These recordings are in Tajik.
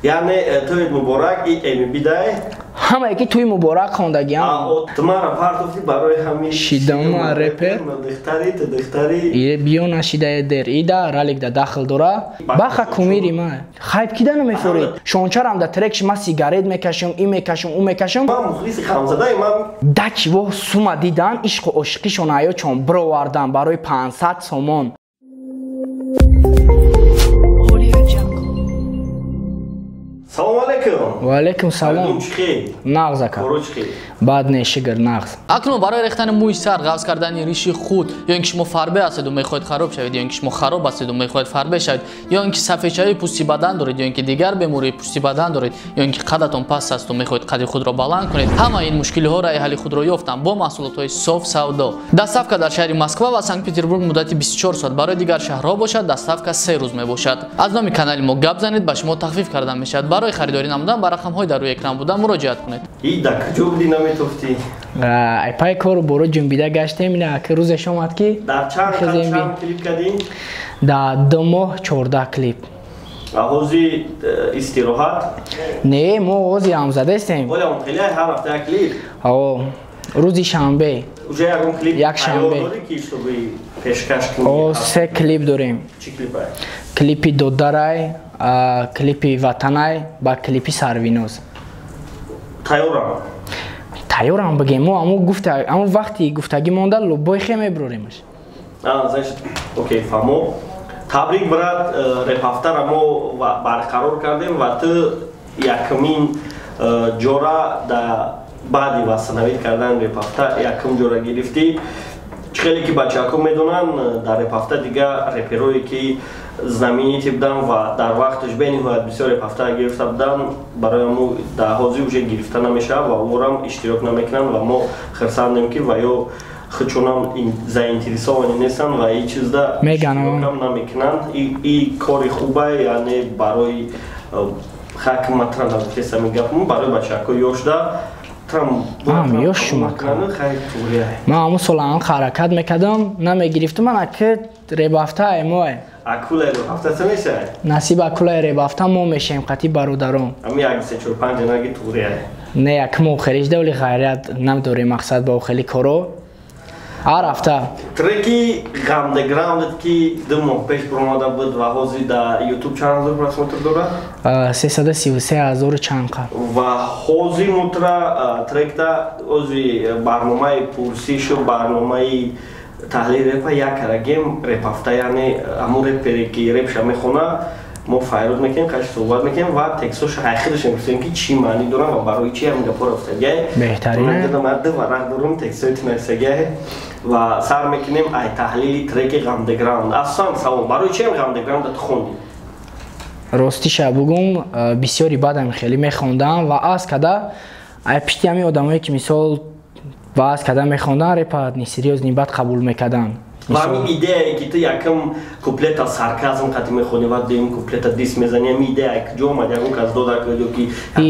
یعنی توی مبارک ای بیدای همه یکی توی مبارک خوندگی هم تمارا پارتوفتی برای همین شیدام رپر دختری بیو نشیده در ایدا رالک دا داخل دورا باخا کومیری ما خایب کیدا نمیفورید شونچارم دا ترکش ما سیگارت میکشم این میکشم اون میکشم من مخلص خامزاده من دک و سوما دیدن عشق و عشقیشون آیا چون برو واردن برای 500 سومون سلام علیکم. و علیکم سلام. نغز اکا. بعد نه شگر نغز. اکنون برای ریختن موی سر، قوس کردن ریش خود یا اینکه شما فربه هستید و میخواهید خراب شوید یا اینکه شما خراب هستید و میخواهید فربه شوید یا اینکه سفیدشوی پوستی بدن دارید یا اینکه دیگر بیماری پوستی بدن دارید یا اینکه قدتون پست است و میخواهید قد خود را بلند کنید، همه این مشکل ها راه حل خود را یافتم با محصولات های صاف سودا. دستافکا در شهر مسکو و سنت پترزبورگ مدت 24 ساعت، برای دیگر شهرها باشد دستافکا 3 روز می باشد. از نام کانال ما گپ زنید به شما تخفیف کردن میشد. برای خریداری نمودن بر رقم های در روی اکران بوده مراجعه کنید. این دکجو بودی نمیتوفتی. ای پای کار برو جنبیده گشتیم نه که روزش اومد که در چند کلیپ کردین؟ در 2 ماه 14 کلیپ. حوزی استراحت؟ نه ما حوزی هم زده استیم. ولی اون خیلی هر هفته کلیپ؟ روزی شنبه. یک شنبه. او 3 کلیپ داریم. چی کلیپ های؟ کلیپی دودرای، کلیپی وطنای با کلیپی سروینوز. تایورم بگیم ما امو وقتی گفتگی مونده لوبای خیمه بروریمش. значит اوکی فهمو. تبریک برات رپ هفته را ما برقرار کردیم و تو یکمین جورا در بعدی واسنوید کردن رپ هفته یکم جورا گرفتی. خیلی که بچه ها میدونن در رپ هفته دیگه رپروی که زمینی بودن و در وقتش بینهایت بسیار رپ هفته گرفته بودن برای ما در حاضی وجه گرفته نمیشه و اونم اشتراک نمیکنن و ما خرسندیم که و یا خودشونم زاینترسовані نیستن و این چیز در اشتراک هم نمیکنن. این کاری خوبه یعنی برای خاک مطرح نمیشه میگم برای بچه ها یوشده من ما همون سالان حرکت میکردم نمیگرفتم من که ریب هفته ای ما اکول ریب هفته چه میشه؟ نصیب اکول ریب هفته ما میشیم قطعی برادرم امی اگه 3-4-5 نگی توریه نه یکم خریج دولی خیریت نمیداری مقصد با خیلی کارو هر هفته ترکی غمدگراندت که 2 ماه پیش پروماده بود و حوزی در یوتیوب چند هزار پرسمتر داره؟ 333,000 چند قد و حوزی مطرح ترک تا حوزی برنامه پرسیش و برنامه تحلیل رپ یک کرگیم رپ هفته یعنی همون رپری که رپش میخونه ما فایروز میکنیم خیلی صحبت میکنیم و تکسوش آخرش میگیم که چی معنی دارن و برای چی هم گپا رفتگه بهترینه مرد و رق دارم تکسویت نرسگه و سر میکنیم ای تحلیلی ترک غمدگراند اصلا سوال برای چی هم غمدگراند خوندی؟ راستیش بگم بسیاری بعدم خیلی میخوندم و از کده ای پشتی همی آدمایی که مثال و از کده میخوندن رپ نی سریوز نی بد قبول میکردن و همین ایده ای که تو یکم کوپلت سارکازم قطعی میخونی و دیم کوپلت دیس میزنی همین ایده ای که جو آمد یکم کاز دو دکتر که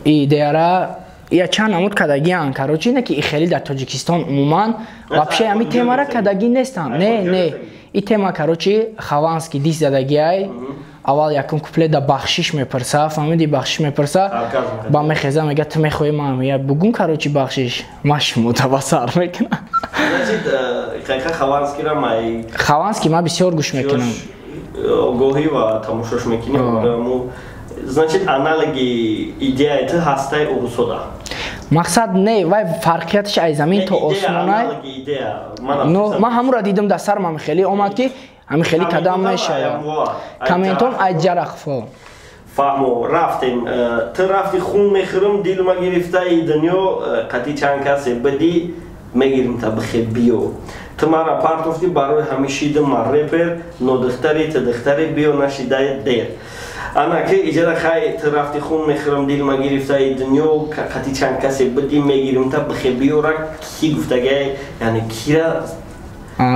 ایده را یا چند نمود کدگی هن کاروچی نه که ای خیلی در تاجیکستان عموما وابشه همین تیما را کدگی نیستن نه ای تیما کاروچی خوانسکی دیس زدگی های اول یکم کوپلت در بخشش میپرسه فهمیدی بخشش میپرسه با میخیزه میگه تو میخوای ما هم بگون کاروچی بخشش ماش متوسر میکنه خوانسکی را مای خوانسکی ما بسیار گوش میکنم گوهی و تماشاش میکنیم значит аналоги идея это хастай урусода مقصد نه وای فرقیتش ای زمین تا آسمانه نو ما همون را دیدم در سر من خیلی اومد که همین خیلی کدام میشه کامنتون ای جرخفا فهمو رفتیم تو رفتی خون میخورم دیل ما گرفته ای دنیا قطعی چند کسی بدی میگیریم تا بخیر بیو تو ما را پارتوفتی برای همیشیده ما رپر نو دختری تا دختری بیو نشیده دیر انا که اجازه خواهی تو رفتی خون میخورم دیل ما گرفته ای دنیا قطعی چند کسی بدی میگیریم تا بخیر بیو را کی گفتگه یعنی کی را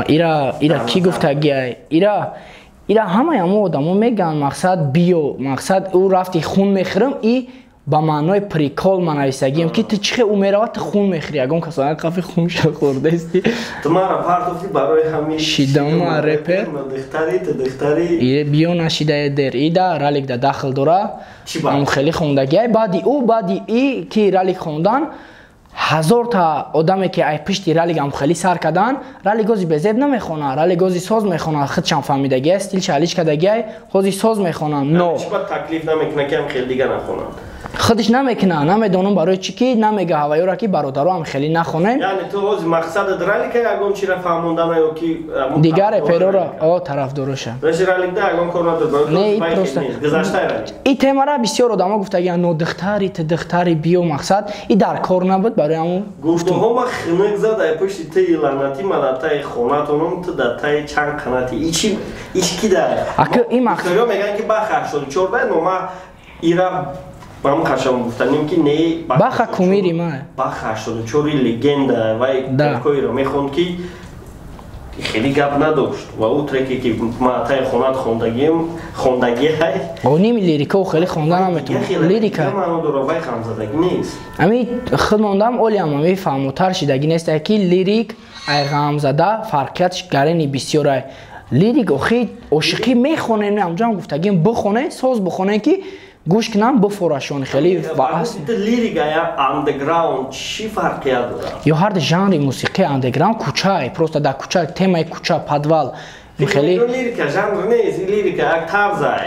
ایرا کی گفتگه ایرا همه همو آدمو میگن مقصد بیو مقصد او رفتی خون میخورم ای با معنای پریکال من نویسگیم که تو چه عمرات خون میخری اگه اون کسانی قفی خون شد خورده استی تو ما را پارتوفتی برای همین شیدم و رپر دختری بیو نشیده در ایده رالیک ده داخل دوره اون خیلی خوندگی بعدی ای که رالیک خوندن 1000 تا آدمی که ای پشتی رالیک هم خیلی سر کردن رالیک گازی بزید نمیخونه رالیک گازی ساز میخونه خودشان فهمیدگی استیل چالیش کردگی خودی ساز میخونن نو چی با تکلیف نمیکنه که هم خیلی دیگه نخونن خودش نمیکنه نمیدونم برای چی که نمیگه هوایی را که برادرها هم خیلی نخونه یعنی تو از مقصد رالیک اگون چی را فهموندن یا که دیگر پیرو را طرفدارشه رش رالیک ده اگون کار نداره نه این پروسته گذشته رالیک این تما را بسیار آدما گفتگی نو دختری بیو مقصد این در کار نبود برای همون گفتم ها ما خنک زده پشت تی لعنتی ملاتای خوناتونم تو دتای چند قناتی ایچ کی داره این مقصد میگن که بخش شد چورده نو ما ایرا با هم خشم گفتنیم که نه بخش کومیری ما بخش شد چوری لگنده و کوی رو میخوند که خیلی گپ نداشت و او ترکی که ما تای خونات خوندگی های او نیم لیریکا و خیلی خوندن هم میتونم لیریکا من دو روی خمزدگی نیست امی خود موندم اولی هم همی فهموتر شدگی نیست که لیریک ای غمزده فرقیتش گرینی بسیاره لیریک عاشقی میخونه نه همجا هم گفتگیم بخونه ساز بخونه که گوش کنم بفورشون خیلی و اصل لیریک یا اندرگراوند چی فرقیت داره یا هر ژانر موسیقی اندرگراوند کوچه پروستا در کوچه تمای کوچه پادوال خیلی لیریک ژانر نیست لیریک یک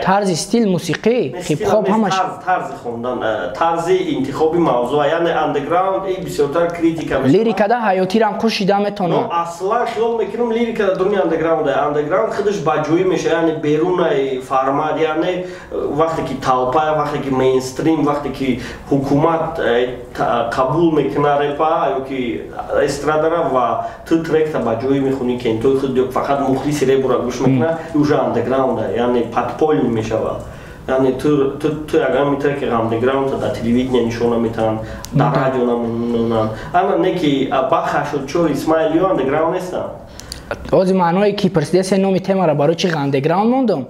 طرز استیل موسیقی هیپ هاپ همش طرز خوندن طرز انتخابی موضوع یعنی اندرگراوند ای بسیارتر کریتیکا لیریک ده حیاتی رم خوشیده میتونه اصلا خیال میکنم لیریک دنیا اندرگراوند خودش باجویی میشه یعنی بیرون فرماد یعنی وقتی که طالپا وقتی که مینستریم وقتی که حکومت قبول میکنه رپا یا که استرادا و تو ترک تا باجویی میخونی که تو خود فقط مخلص برای گوش میکنه اوجا اندرگراونده یعنی پادپول میشه یعنی تو اگر میتونه که اندرگراوند در تلویزیون نشون میتن در رادیو نمونن اما نه که بخش شد چور اسماعیلیو اندرگراوند نیستن از معنای که پرسیده نومی تما را برای چی اندرگراوند موندم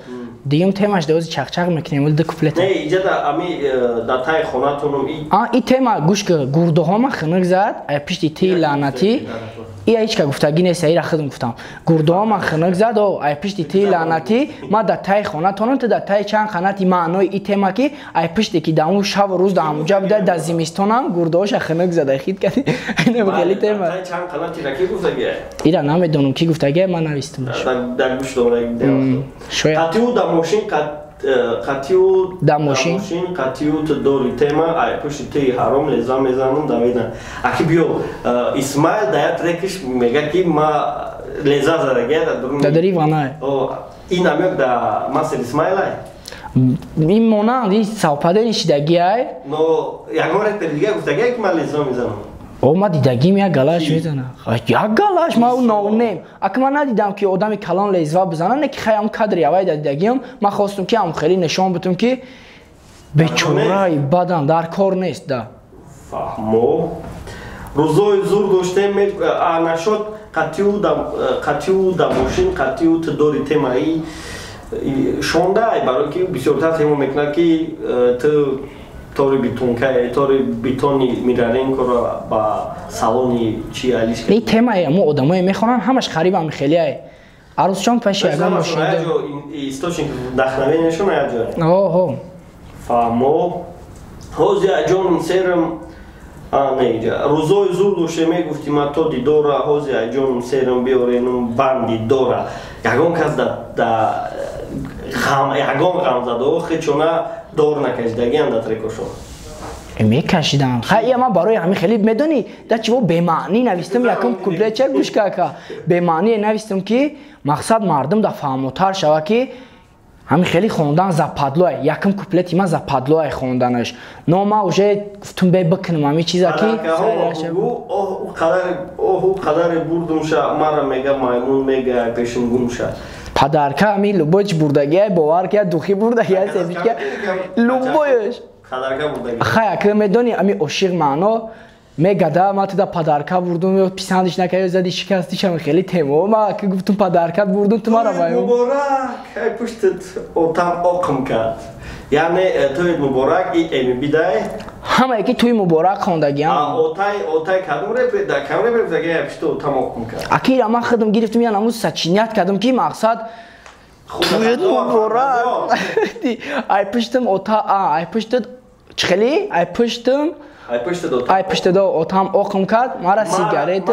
دیگه تماش دوز چخچق میکنیم ولی کپلت نه اینجا امی داتای خوناتونم این تما گوش که گرده ها ما خنک زد پشتی تی لعنتی ای هیچ که گفتگی نیست ای را خودم گفتم گرده ها ما خنک زد و ای پشتی تی لعنتی ما داتای خوناتونم تو داتای چند قناتی معنای این تما که ای پشتی که دامو شب و روز داموجا بوده در زمستونم گرده هاش خنک زد خید کردی اینه خیلی تما داتای چند قناتی را کی گفتگی ای را نمیدونم کی گفتگی من نوشتم در گوش دوره شاید قطیو تو دوری تما ای پشت تی حرام لزا میزنم دویدن اکی بیو اسماعیل دایا ترکش میگه که ما لزا زدگه در دری وانه این همیوک در مصر اسماعیل های این مونان این ساوپاده نشیدگی های نو یکم رکتر دیگه گفتگه که من لزا میزنم او ما دیدگیم یک گلاش میزنه یک گلاش ما اون ناونیم اگه من ندیدم که آدمی کلان لیزوا بزنه نه که خیلی کادری اوای دیدگیم من خواستم که هم خیلی نشان بدم که بیچاره‌ای بدن در کار نیست ده فهمو روزای زور داشتیم نشد قطیو دموشین قطیو تدوری تمایی شونده ای برای که بسیارتر تیمو میکنه که تو طوری بیتون طوری بیتونی میرارین که با سالونی چی علیش این تمایی همون آدمایی میخونن همش خریب هم خیلی های عروس چون پشی اگر ماشین ده ایستاشین دخنوی نشون ایجا اوه فهمو هوزی اجانم سیرم نیجا روزای زور دوشه میگفتی ما تو دی دورا هوزی اجانم سیرم بیارینم بندی دورا یکم کس یکم غم زده و خیچونه دور نکشیدگی هم ترکشون میکشیدم خیلی من برای همین خیلی میدونی در چی به معنی نوشتم یکم کپلت چه گوش که به معنی نوشتم که مقصد مردم در فهموتر شوه که همین خیلی خوندن زپادلوه یکم کپلتی من زپادلوه خوندنش نو ما اوجه گفتم بکنم همین چیزا که او قدر بردم شا مرا میگه مایمون میگه پیشم گم شا پدرکه همین لبوچ بردگی باور که دوخی بردگی سبیش که لبویش خیلی که میدونی امی عاشق معنا میگده ما تو دا پدرکه بردم و پیسندش نکردی زدی شکستیش هم خیلی تیمو ما که گفتم پدرکت بردم تو مرا بایم مبارک ای پشتت اوتم آقم کرد یعنی توی مبارک ای بیدای همه یکی توی مبارک خوندگی هم اوتای کدوم رپ در کامره بریم زگه پشت اوتا موقع میکرد اکی را من خودم گرفتم یا نموز سچینیت کردم که مقصد توی مبارک ای پشتم اوتا ای پشت چخلی ای پشتم ای پشت دو اوتام اوقم کرد مرا سیگارت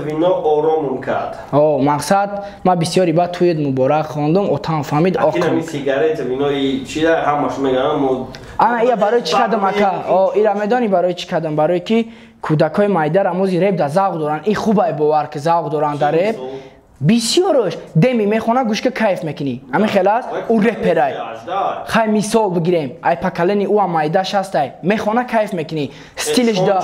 وینا آرامم کرد مقصد ما بسیاری بعد توی مبارک خوندم اوتام فهمید اوقم اکی سیگارت وینا چی در همش میگم انا یا برای چی کردم اکا ایرا میدانی برای چی کردم برای که کودکای مایدر اموزی رپ در ذوق دارن این خوبه باور که ذوق دارن در رپ بسیارش دمی میخونه گوش که کیف میکنی همین خلاص او رپرای خیلی مثال بگیریم ای پکلنی او هم مایدش هسته میخونه کیف میکنی استیلش دا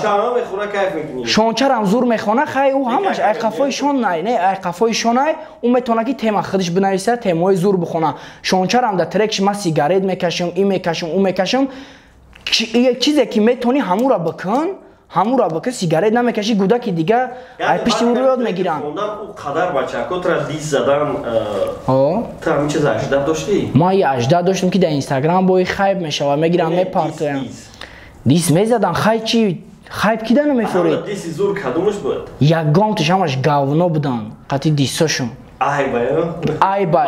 شانچر هم زور میخونه خیلی او همش ای قفای شان نه ای قفای شان نه اون میتونه که تیما خودش بنویسه تیمای زور بخونه شانچر هم در ترکش ما سیگارت میکشم این میکشم اون میکشم یک چیزی که میتونی همون را بکن همون را بکن سیگارت نمیکشی گودکی دیگه ای پشتی اون رو یاد میگیرن اون قدر بچه ها تر دیس زدن تو همین چیز اجداد داشتی؟ ما یه اجداد داشتم که در اینستاگرام بایی خیب میشه و میگیرم میپارتویم دیس میزدن خیلی چی خیب کی دنو میفورید دیسی زور کدومش بود؟ یکم توش همش گاونا بودن قطعی دیساشون ای بای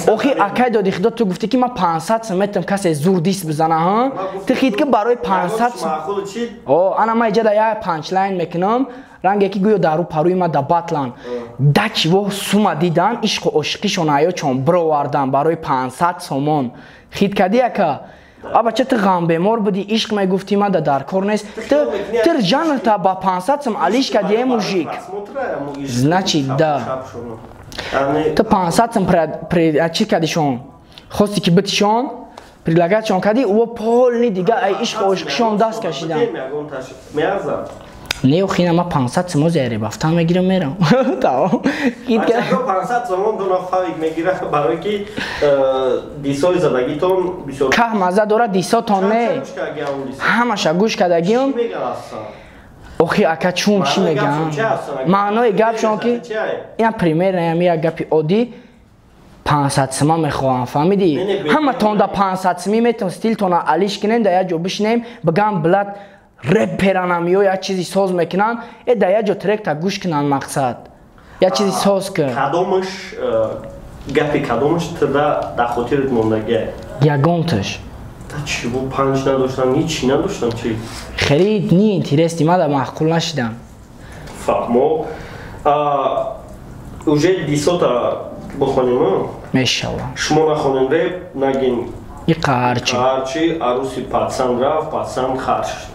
اوخی اکی دادی خدا تو گفتی که من 500 سمتم کسی زور دیس بزنه ها تو خید که برای 500 انا ما ایجا یا پانچ لاین میکنم رنگ یکی گویا دارو پروی ما دباتلان دک و سوما دیدن عشق و عشقیشون آیا چون برو واردن برای 500 سومون خید کردی اکا آبا چه تو غم بیمار بودی عشق می گفتی من در کار نیست تر جان تا با 500 سم علیش کردی موژیک значит да تو 500 сам чӣ кардишон хости ки битишон прилагатшон карди ӯ полни дига ай ишқу ишқишон даст кашидан не хина ма 500 сам зери бафта мегирам мерам тамом хит ка 500 сам дона фавик мегира барои ки дисои задагитон бисёр ка маза дора дисотон не ҳамаша гӯш кардагиам охи ака чум чӣ мегам маънои гапшон ки ин пример наям як гапи оддӣ 500 сима мехоҳам фаҳмидӣ ҳаматон да 500 сими метавон стилтона алиш кинем да як ҷо бишинем бигам билад рэперанам ё як чизи соз мекунан да як ҷо тректа гӯш кунан мақсад як чизи соз кун кадомаш гапи кадомаш дар хотират мондагия ягонташ чӣ бу панҷ надоштам ҳичи надоштам чӣ خرید نی اینترستی ما در معقول نشدم فهمو уже дисота бخونیم میشوام شما نخونیم ریپ نگین این قهرچی عروسی پاتسان رفت پاتسان خرش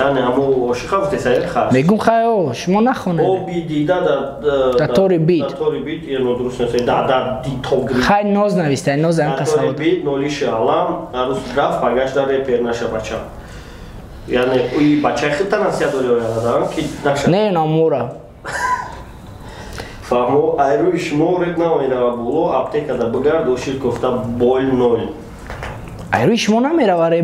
یعنی همو عاشق هفته سیر خرش میگم خیلی شما نخونه او بی دیده در طور بیت یعنی درست نسید در دیتوگری خیلی ناز نویسته ناز هم تصور در طور بیت نولیش علم عروس رفت پگش در ریپر نشه بچه یعنی اوی بچه خیلی تنسیه دوری دارن که نشه نه نامورا فهمو ایروی شما رد نمایده و بولو اپتیکا در بگرد و شیر گفته بول نول ایروی شما نمیره برای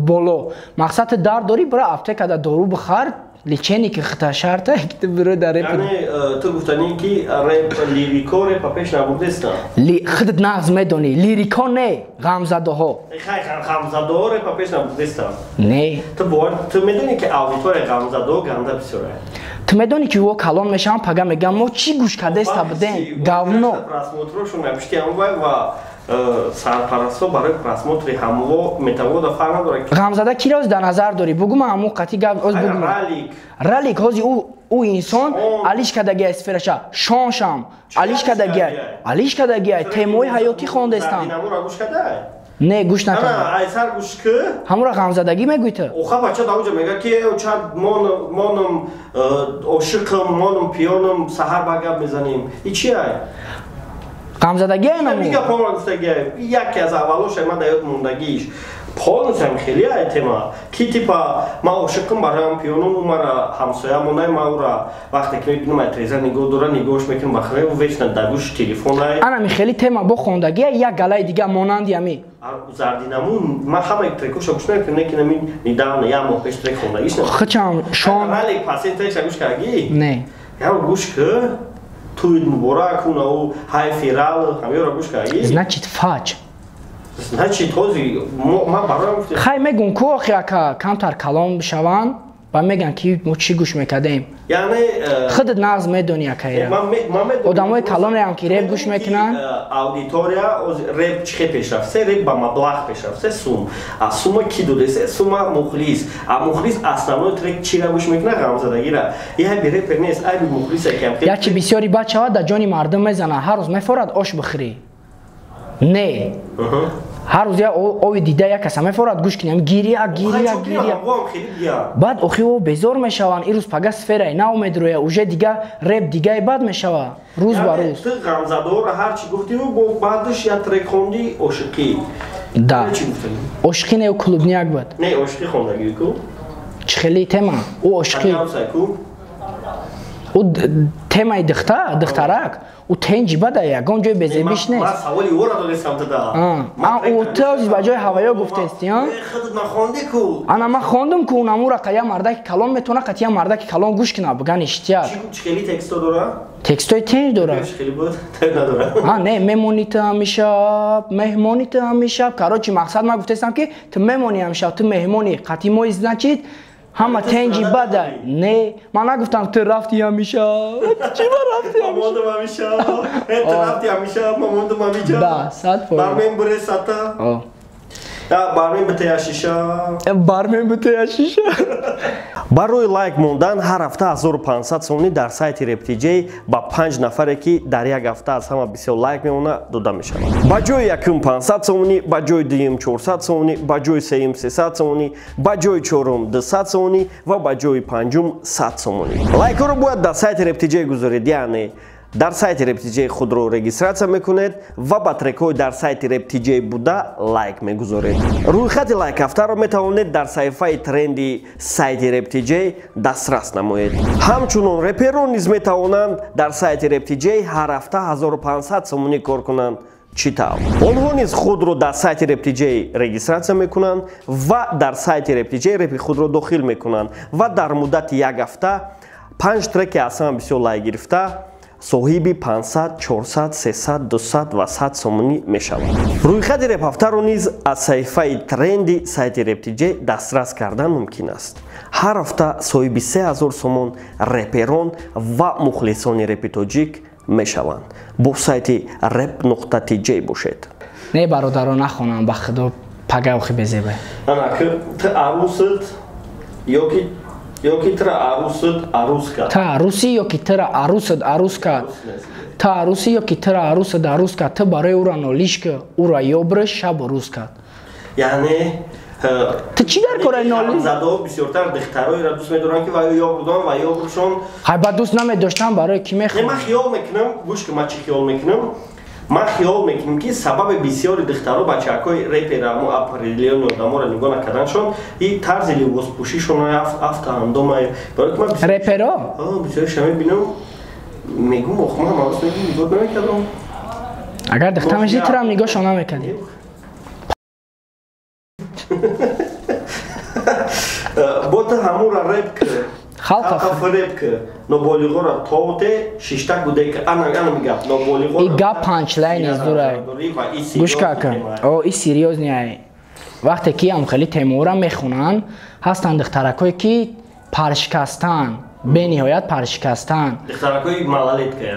بولو مقصد در داری برای اپتیکا در دارو بخار لیچنی که خطا شرطه که برای در ریپ یعنی تو گفتنی که ریپ لیریکو ریپ پیش نبوده است خودت نغز میدونی لیریکو نه غمزده ها غمزده ها ریپ پیش نبوده است نه تو میدونی که آویتور غمزده ها گنده بسیاره تو میدونی که او کلان میشن پگه میگن ما چی گوش کرده است بدین گاونو просмотрушон напишите ҳамвай ва сарпарастҳо барои просмотри ҳамво метавода фарқ надорад ғамзада кироз дар назар дорӣ бугум ҳаму қати гап оз бугум ралик ҳози ӯ инсон алиш кардагия сфераша шоншам алиш кардагия темои ҳаётӣ хондестан не гӯш накардам ҳамура ғамзадагӣ мегӯй ту оха бача давҷа мега ки чанд монам ошиқам монам пиёнам саҳар ба гап мезанем и чи ай ғамзадагӣ мига помра гуфтагия яке аз аввалоша ма даёд мондагиш полнусам хеле ай тема ки типа ма ошиқам бароям пиёнам у мара ҳамсоямонай ма ура вақте ки мебинам ай треза нигоҳ дора нигоҳш мекунам бахре вешна дар гӯши телефонай анами хеле тема бо хондагия як галаи дига монанди ами зардинамун ма ҳамаи трекоша гӯш мекунам лекин амин недавно як моҳ пеш трек хондагиш хичам шон ралик пасен трекша гӯш кардагӣ не яро гӯш ки туид муборак унау ҳай фирал ҳамёро гӯш кардагӣ значит фач значи този ма бароям хай мегун ку охи ака камтар калон бишаван ва меган ки мо чӣ гӯш мекардем яъне худат нағз медонӣ акаира одамои калонеам ки реп гӯш мекунанд аудитория реп чӣ хел пешрафт се реп ба маблағ пешрафт се сум а сума ки доде се сума мухлис а мухлис основной трек чира гӯш мекунад ғамзадагира яби репер нест айби мухлис якам яки бисёри бачава дар ҷони мардум мезанад ҳар рӯз мефорад ош бихӯрӣ не ҳар рӯз ови дида як каса мефорад гӯш кунем гирия баъд охи о безор мешаванд ин рӯз пага сфераи нав медроя уже дига реп дигаи бад мешава рӯз ба рӯз ту ғамзадора ҳарчи гуфтиву бо баъдаш як трек хонди ошиқӣ да ошиқӣ не клубняк буд не ошиқӣ хондагӣ ку чӣ хели тема ӯ ошиқӣ ӯ темаи духтарак ӯ тенҷи бада ягон ҷои безебиш нест тӯзи ба ҷои ҳаваё гуфтести ана ман хондум ку намура ка як мардаки калон метавона қати як марадаки калон гӯш кунад биган иштияк текстои тенҷ дорад не мемонӣ ту ҳамишаб меҳмонӣ ту ҳамишаб короче мақсад ман гуфтестам ки ту мемонӣ ҳамишаб ту меҳмонӣ қати мо значит ҳама тенҷи бада не ман нагуфтам ту рафти ҳамиша чӣ ба рафти ҳамиша бармен битая шиша барои лайк мондан ҳар ҳафта 1500 сомонӣ дар сайти RepTJ ба 5 нафаре ки дар як ҳафта аз ҳама бисёр лайк меона дода мешавад ба ҷои якум 500 сомонӣ ба ҷои дуюм 400 сомонӣ ба ҷои сеюм 300 сомонӣ ба ҷои чорум 200 сомонӣ ва ба ҷои панҷум 100 сомонӣ лайкҳоро бояд дар сайти RepTJ гузоред яъне дар сайти RepTJ худро регистратсия мекунед ва ба трекҳои дар сайти RepTJ буда лайк мегузоред. Рӯйхати лайк ҳафтаро метавонед дар саҳифаи тренди сайти RepTJ дастрас намоед. Ҳамчунон реперон низ метавонанд дар сайти RepTJ ҳар ҳафта 1500 сомонӣ кор кунанд. Чӣ тавр? Онҳо низ худро дар сайти RepTJ регистратсия мекунанд ва дар сайти RepTJ репи худро дохил мекунанд ва дар муддати як ҳафта 5 треки аз ҳама бисёр лайк гирифта соҳиби 500, 400, 300, 200 ва 100 сомонӣ мешавад. Рӯйхати реп ҳафтаро низ аз саҳифаи тренди сайти RepTJ дастрас кардан мумкин аст. ҳар ҳафта соҳиби 3000 сомон реперон ва мухлисони репи тоҷик мешаванд. бо сайти rep.tj бошед. Не бародаро нахонам ба худо пага охи безебе. Ана ки ты арусат ёки тра арусат арус кард. Та аруси ёки тра арусат арус кард. Та аруси ёки тра арусат арус кард. Ты барои ӯро нолиш ки ӯро ёбраш шабу рӯз кард. Яъне ты чӣ дар кораи нолӣ? Задо бисёртар духтароиро дӯст медоранд ки ва ёбрудон ва ёбрушон. Ҳай ба дӯст намедоштам барои ки мехоҳам. Не ман хиёл мекунам, гӯш ки ман чӣ хиёл мекунам? Ман хиёл мекунам ки сабаби бисёри духтаро бачакҳои репера мо определённи одаморо нигоҳ накарданшон и тарзи либоспӯшишон афта андомай барои ки ман реперо? бисёриша мебинам мегум ох ман мавз мегум нигоҳ намекардам. Агар духта мешидӣ тирам нигоҳшон намекардӣ. бо ту ҳамура реп ки халқа фиреб ки ноболиғоро товте шиштак буде ки ана мегап ноболиғоро и гап панчлайн издурай гӯш карка о и серьёзни ай вақте ки ам хели темора мехонанд ҳастанд духтаракое ки паршикастан бениҳоят паршикастан духтаракои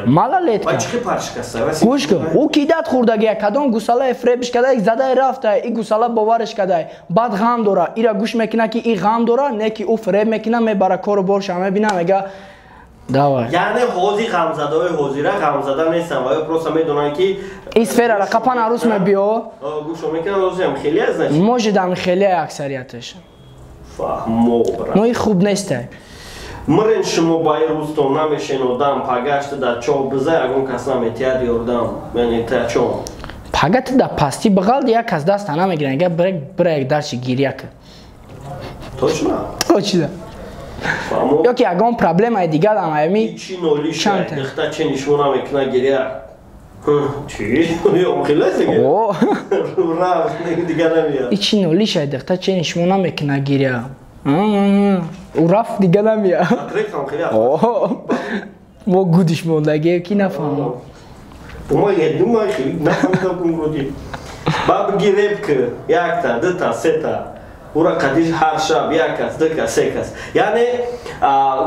малолетка чӣ паршикаста гӯш кун ӯ кидат хӯрдагия кадом гусалае фребиш кадай задай рафта и гусала бовариш кадай баъд ғам дора ира гӯш мекуна ки и ғам дора не ки ӯ фреб мекуна мебара кору борша мебина мега давай яъне ҳози ғамзадаҳои ҳозира ғамзада нестан ва ё просто медонанд ки и сферара қапан арус мебиё гӯшо мекунанд ҳозиам хеле аз значит може дам хеле аксарияташ фаҳмо брат но и хуб нестай мирен шумо ба ин рӯстон намешенодам пагашти дар чоҳ биза ягон кас наметиҳад ёрдам яъне та чон пагати да пастӣ биғалди як кас даста намегирад га бира як дарчи гирия кӣ точно ёки ягон проблемаи дигар ам ами чӣ нолиша духта чӣ нишмо намекуна гирия чӣ ё хеласиге раф дигар намеяд чӣ нолиша духта чӣ нишмо намекуна гирия ӯ рафт дига намеяд мо гудиш мондагие ки нафаҳмам ба бигӣ реп ки якта дута сета ура қадиш ҳар шаб як кас ду кас се кас яъне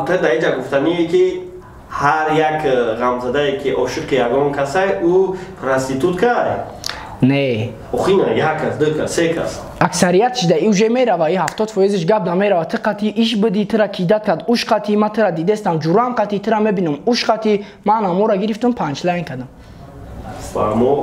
та дар инҷа гуфтание ки ҳар як ғамзадае ки ошиқи ягон касае ӯ проституткае не охина як кас ду кас се кас аксариятш да уже мерава и 70% гап да мерава ти қати иш биди тира кидат кад уш қати ма тира дидестам ҷурам қати тира мебинам уш қати ман амора гирифтам панчлайн кадам фаҳмо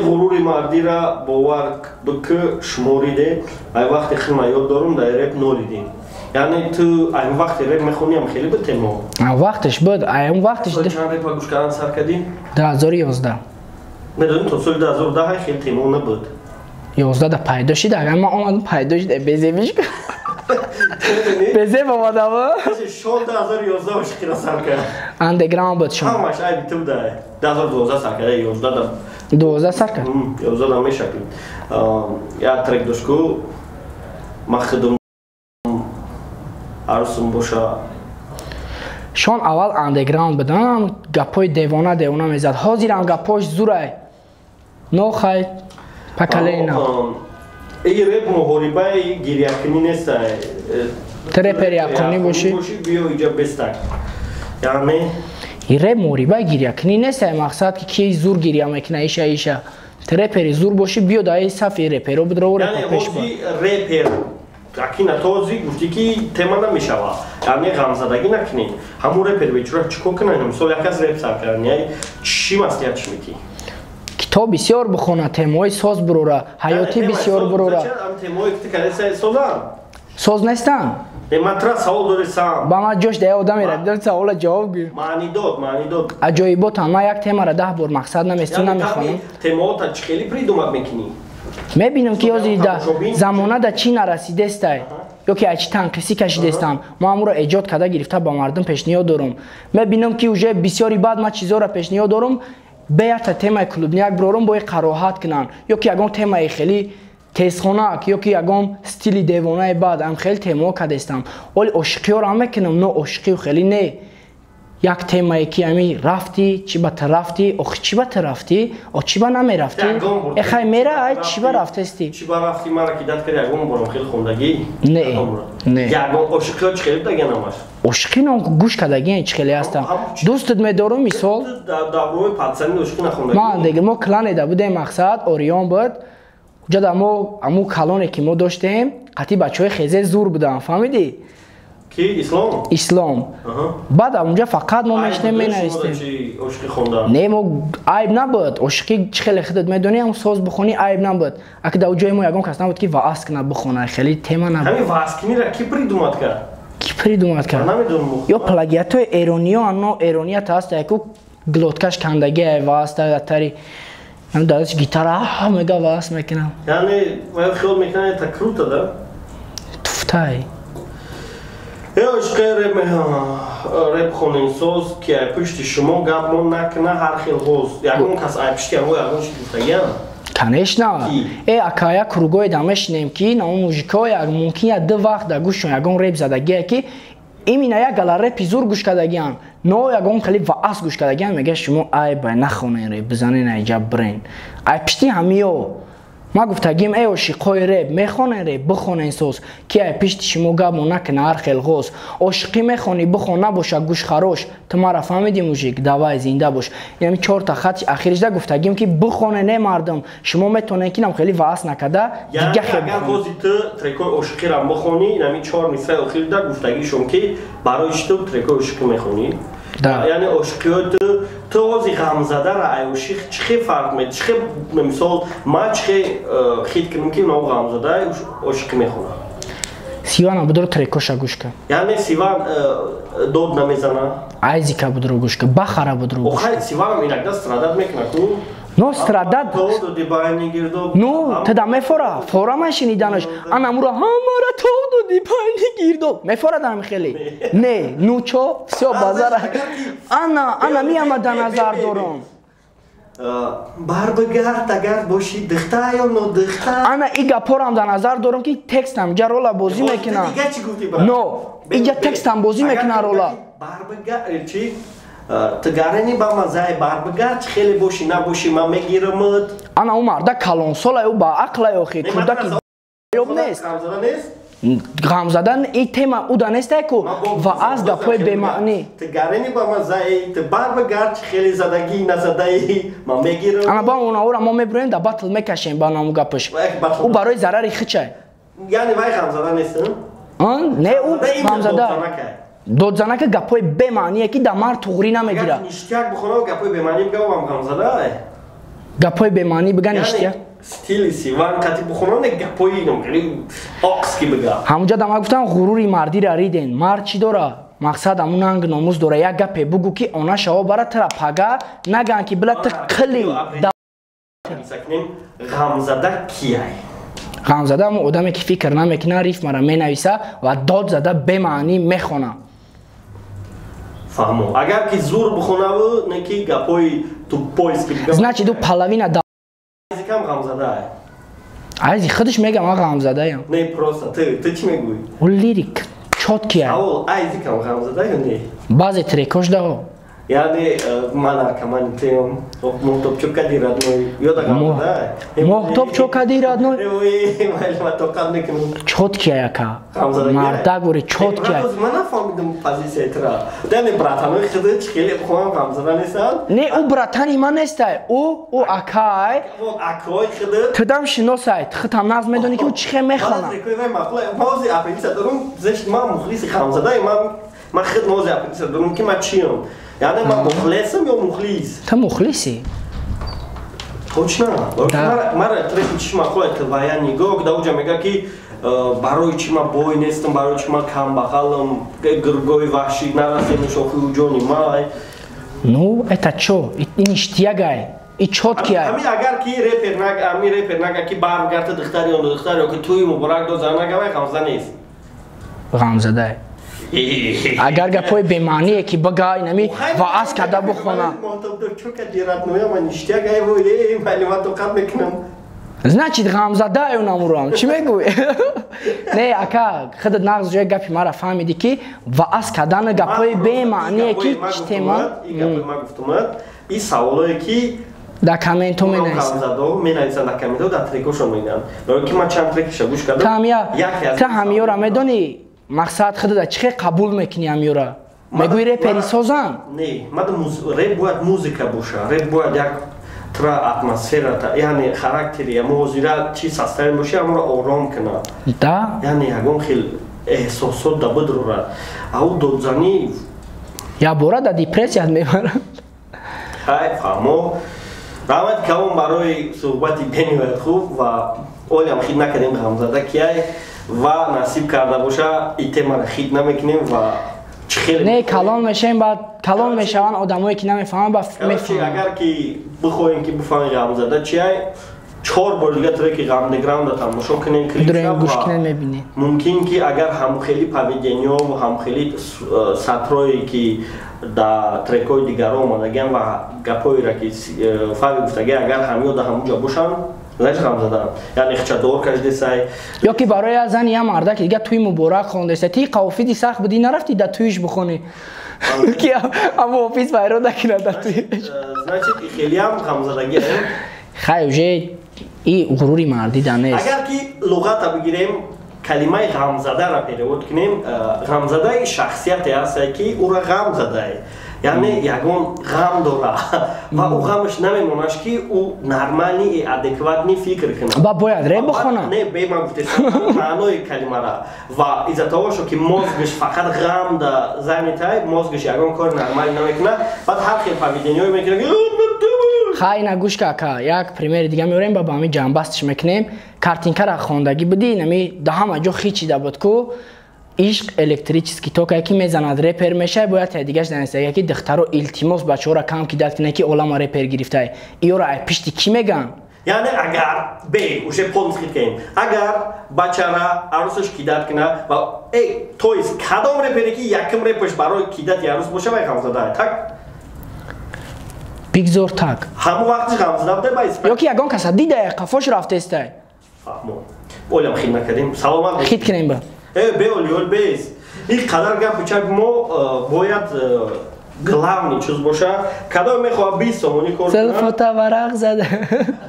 ғурури мардира бовар бики шумориде ай вақте хилма ёд дорум дар реп норидем яъне ту ай вақте реп мехониам хеле бud темо вақташ буд ай он вақташ чанд репа гӯш кардан сар кардим 2011 медонӣ то соли 2010 хеле темо набуд 11 да пайдо шида агар ман омадам пайдо шида беземиш безем омадам шон 2011 ошиқира сар кард андеграунд буд шон ҳамаш ай биту да 2012 сар карда 11 да 12 сар кард 11 да мешакли як трек дошт ку махдум арусум боша шон аввал андеграунд будам гапои девона мезад ҳозирам гапош зурай нохай пакалена ин реп муҳорибаи гирякунӣ нест ти репери якунӣ бошӣ биё иҷа бестак яъне ин реп муҳорибаи гирякунӣ нест мақсад ки ки зур гиря мекуна иша ти репери зур бошӣ биё дар сафи реперо бидро репа пеш ба репер акина този гуфти ки тема намешава яъне ғамзадагӣ накунед ҳамун репер бечура чӣ кор кунад мисол як кас реп сар кард чӣ маслиҳатш метӣ китоб бисёр бихона темаҳои соз бурора ҳаётӣ бисёр бурора соз нестан матра савол доресам ба ман ҷош дая одамера дидам савола ҷавоб гир маъни дод аҷоиботан ман як темара 10 бор мақсад наместӣ намехонам темаота чӣ хеле придумад мекунӣ мебинам ки ҳозир да замона да чӣ нарасидестай ёки ачи танқисӣ кашидестам мо ҳамуро эҷод карда гирифта ба мардум пешниҳод дорум мебинам ки уже бисёри баъд ман чизора пешниҳод дорум беярта темаи клубнияк брорум бои қароҳат кунан ёки ягон темаи хеле тезхонак ёки ягон стили девонаи баъд ам хеле темаҳо кардестам оли ошиқиёро ҳам мекунам но ошиқию хеле не як темае ки ами рафти чӣ ба ту рафти охи чӣ ба ту рафти о чӣ ба намерафти эхай мера ай чӣ ба рафтести чӣ ба рафти мара ки дат кард ягон борам хеле хондагӣ не ягон ошиқиё чӣ хеле даган амаш ошиқӣ нон гӯш кардагиан чӣ хеле ҳастам дӯстат медорум мисол даврои патсани ошиқӣ нахондагӣ ман дега мо кланеда будем мақсад ориён буд ҷада мо аму калоне ки мо доштем қатъи бачаҳои хезе зур буданд фаҳмидӣ ислом баъд онҷа фақат мо мешинем менавистем не мо айб набуд ошиқӣ чӣ хеле худат медонӣ ҳам соз бихонӣ айб набуд аки дар ҷои мо ягон кас набуд ки ваъз кунад бихона хеле тема набуд ҳамин ваъзкунира ки придумад кард ки придумад кард ё плагиатҳои эрониё анно эроният ҳаст яку глоткаш кандагиае ваъз тари дараш гитара мега ваъз мекунам яъне ман хиёл мекунам это круто да туфтай ошиқи реп хонинсоз ки ай пушти шумо гапмо накуна ҳар хел ҳоз ягон кас ай пушти ягон чиз гуфтагиам конечно акая кругое да мешинем ки на мужикҳо як мумкин я ду вақт да гӯшшон ягон реп задагие ки имина як гала репи зур гӯш кардагиан но ягон хеле ваъз гӯш кардагиан мега шумо ай бай нахонен реп бизанен айҷа брен ай пишти ҳамиё ма гуфтагим эй ошиқҳои реп мехонен реп бихонен соз ки ай пишти шумо гапмо накуна ҳар хел ғоз ошиқӣ мехонӣ бихон набоша гӯшхарош ту мара фаҳмидӣ мужик давай зинда бош яъне 4 та хати ахиришда гуфтагим ки бихонен не мардум шумо метонен ки нам хеле ваъз накарда дига агар ҳози ту трекои ошиқиро бихонӣ нами 4 мисраи охирда гуфтагишон ки барои чӣ ту трекои ошиқӣ мехонӣ яъне ошиқиёи ту ҳози ғамзадара ай ошиқ чӣ хел фарқ мед чӣ хел мисол ман чӣ хел хит кунам ки нав ғамзада ошиқӣ мехонам сивана будро трекоша гӯш кар яъне сиван дод намезана айзика будро гӯш кар бахара будро гӯш кар сиванам инакда страдат мекуна ку но страдат ну тада мефора фора ман шиниданаш анамура ҳамара тов доди пайни гирдоб мефорадам хеле не ну чо всё базара ана миама да назар дорам барбигард агар боши духта ё нодухта ана и гапорам да назар дорам ки текстам ҷа рола бозӣ мекунам но иҷа текстам бозӣ мекунам рола барбигард чи تگرانی با مزای بار بگرد خیلی باشی نباشی من میگیرمت. انا او مرد کلان سال او با عقل او خیلی کودک یوب نیست. غم زدن این تема او دانسته کو و از گپای بی‌معنی. تگرانی با مزای تو بار بگرد خیلی زدگی نزدایی من میگیرم. اما با اون اورا ما میبریم در باتل میکشیم با نامو گپش. او برای ضرری خچه. یعنی وای غم زدن نیستن؟ نه او غم زدن. دود زنه که گپای بی‌معنیه که دمار توغری نمیگیره. اگر اشتیاق بخونه و گپای بی‌معنی بگم و غم زدن. گپای بی‌معنی بگن اشتیاق. ستیلی سیوان کاتی بخونه گپای نمیگیری آکس کی بگم. همونجا دم گفتم غروری مردی را ریدن. مرد چی داره؟ مقصد همون انگ ناموز داره یک گپی بگو که اونا شوا برای ترا پگا نگن که بلا تقلی. میسکنیم غم زده کیه؟ غم زده همون آدمی که فکر نمیکنه ریف مرا مینویسه و داد زده بی‌معنی میخونه. فهمو. اگر که زور بخونه و نکی گپای تو پویس که بگم. значит دو پلاوینا دا. ایزی کم غم زده ای. ایزی خودش میگه ما غم زده ایم. نه پروسا تو چی میگویی؟ اون لیریک چوت کیه. اول ایزی کم غم زده ای نه. بعضی تریکش داره. یعنی من ارکمان تیم محتوب چوکا دیراد نوی یاد غم زده ای. محتوب چوکا دیراد نوی. اوی ما تو کار نکنم. چوت کیه که. مردا گوری چوت کیه. من نفهمیدم پوزیشن ترا. دنی براتانوی خودت خیلی بخوام غم زده نیستن؟ نه او براتانی من نیسته. او اکای. اکای خودت. تدام شناسه. خودم ناز میدونی که او چیه میخوانه. من ذکر وی مخلا موزی اپریس دارم زشت ما مخلیص غم زده ای من خود موزی اپریس دارم که من چیم؟ یعنی من مخلصم یا مخلیص؟ تو مخلیصی؟ خوش نه. مرا ترکی چشم خواهد ویا نگاه که دوجا میگه که برای چی من بوی نیستم برای چی من کم بخالم گرگوی وحشی نرسیم شوخی و جونی مای. نو اتا چو این اشتیاگای. این چوت کیه؟ امی اگر کی رپر نگه کی بار گرت دختری اون دختری که توی مبارک دو زنه گوی غم زده نیست. غم زده. اگر گپای بی‌معنیه که بگای نمی و از کدا بخونه. محتوب دو چوکا دیرات نویا من اشتیاگای بوی معلوماتو قد میکنم. значит غم زده اون امورم چی میگوی؟ نه اکا خودت نغز جای گپی مرا فهمیدی که و از کدن گپای بی‌معنیه که چی تما؟ این گپای ما گفتم این سوالایی که در کامنتو مینویسن. مینویسن در کامنتو در تریکشون میگن. برای که من چند تریکش گوش کردم. تا همیورا میدونی مقصد خودت چه قبول میکنی همیورا؟ میگوی رپری سازن؟ نه من رپ باید موزیکا باشه. رپ باید یک ترا اتمسفر یعنی خاراکتری موزیرا چی ساستن باشه امور آرام کنه. دا؟ یعنی یکم خیلی احساسات دبود رو را. او دودزنی. یا بورا دا دیپرسیت میبره. های فهمو. رامد کام برای صحبتی بینید خوب و اولیم خید نکردیم غم زده کیای و نصیب کرده باشه ایتم را خید نمیکنیم و نه کلان میشیم بعد کلان میشون آدمایی که نمیفهمن با میفهمن. اگر که بخواین که بفهمین غم زده چیه 4 بار دیگه ترک غم نگران دادم تماشا کنین کلیپ گوش کنین میبینین. ممکن که اگر هم خیلی پویدنیا و هم خیلی سطرایی که در ترکای دیگر آمدگن و گپایی را که فاوی گفتگه اگر همیو در همونجا باشن لش غم زدن یعنی خچه دور کشده سای یا که برای زن یه مرده که دیگه توی مبارک خونده تی قوافی سخت بودی نرفتی در تویش بخونی که اما آفیس وایرو نکنه در تویش значит خیلی هم غم زدگی خیلی جه این غروری مردی دانست اگر که لغت بگیریم کلمه غم زده را پیروت کنیم غم زده شخصیتی است که او را غم زده یعنی یکون غم داره و او غمش نمیمونش که او نرمال نی ادکوات نی فکر کنه با باید ری بخونه نه به من گفته معنای کلمه را و ایزاتواشو که مغزش فقط غم دا زنیتای مغزش یکون کار نرمال نمیکنه بعد هر خیلی فهمیدنیوی میکنه خیلی نگوش که یک پریمیر دیگه میوریم با بامی جنبستش میکنیم کارتینکا را خوندگی بدی نمی ده همه جو خیچی ده بود که عشق الکتریچسکی تو که یکی میزند رپر میشه باید دیگهش دانسته یکی دخترو التیموس بچه ها را کم که داد کنه که اولم رپر گرفته ایو را پشتی کی میگن یعنی اگر به اوشه پونس خید کنیم اگر بچه را عروسش کیدت کنه و ای تویز کدام رپری که یکم رپش برای کیدت عروس باشه باید غم زده تک بگذار تک همون وقتی غم زده بوده باید یا که یکان کسا دیده قفاش رفته استه فهمون اولم خید نکردیم سلامت خید کنیم با به اولیول بیس این قدر گم بچه ما باید главный чиз боша, кадом мехоҳад 20 сомонӣ кор кунад. Телефота варақ зада.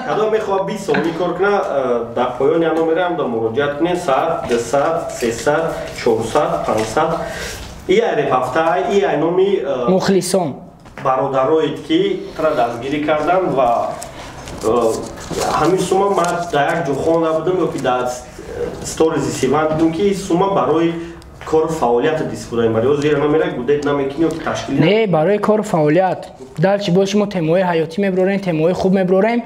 Кадом мехоҳад 20 сомонӣ кор кунад, дар поёни номерам дар муроҷиат кунед 100, 200, 300, 400, 500. Ия репафта, ия номи мухлисон. бародароид ки тра дастгирӣ кардан ва ҳамин сума ман дар як ҷо хонда будам ё ки дар сторизи сиван дидам ки сума барои кор фаъолияти дисциплинари ё зира номера гудед намекунӣ ё ки ташкил не барои кор фаъолият далчи больше мо темаҳои ҳаётӣ мебирорем темаҳои хуб мебирорем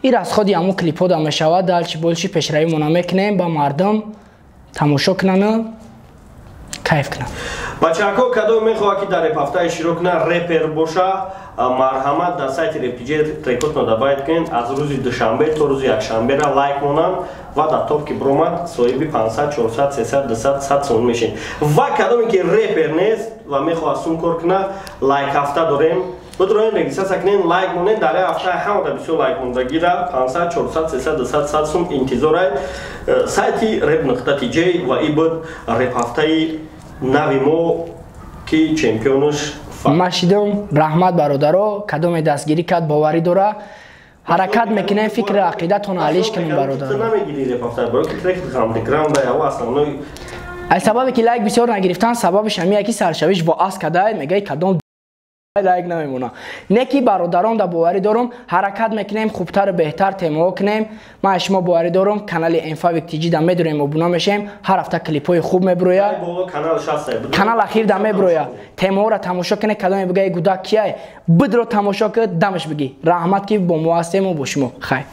ин расходи ҳамун клипҳо да мешавад далчи больше пешравимона мекунем ба мардум тамошо кунану кайф кунад. бачаҳако кадом мехоҳад ки дар репафтаи широ кунад репер боша марҳамат дар сайти рептиҷи трекот нодабайд кунед аз рӯзи душанбе то рӯзи якшанбера лайк монанд ва дар топ ки биромад соҳиби 500 400 300 200 100 сомон мешин ва кадоме ки репер нест ва мехоҳад сум кор кунад лайк ҳафта дорем бидроен регистрация кунед лайк монед дар як ҳафта ҳамада бисёр лайк мондагира 500 400 300 200 100 сум интизорай сайти rep.tj ва ин буд репҳафтаи нави мо ки чемпионуш машидум раҳмат бародаро кадоме дастгирӣ кард боварӣ дора ҳаракат мекунем фикри ақидатон алиш кунем бародаро аз сабабе ки лайк бисёр нагирифтан сабабиш ҳамия ки саршавиш воаз кадай мегай кадом лайк намемона не ки бародарон да боварӣ дорум ҳаракат мекунем хубтару беҳтар темаҳо кунем ман шумо боварӣ дорум канали Enfavik TG да медурем обуна мешем ҳар ҳафта клипҳои хуб мебирояд канал ахир да мебирояд темаҳоро тамошо кунед кадоме бигай гудак кияй бидро тамошо кад дамаш бигӣ раҳмат ки бо мо ҳастему бо шумо хайр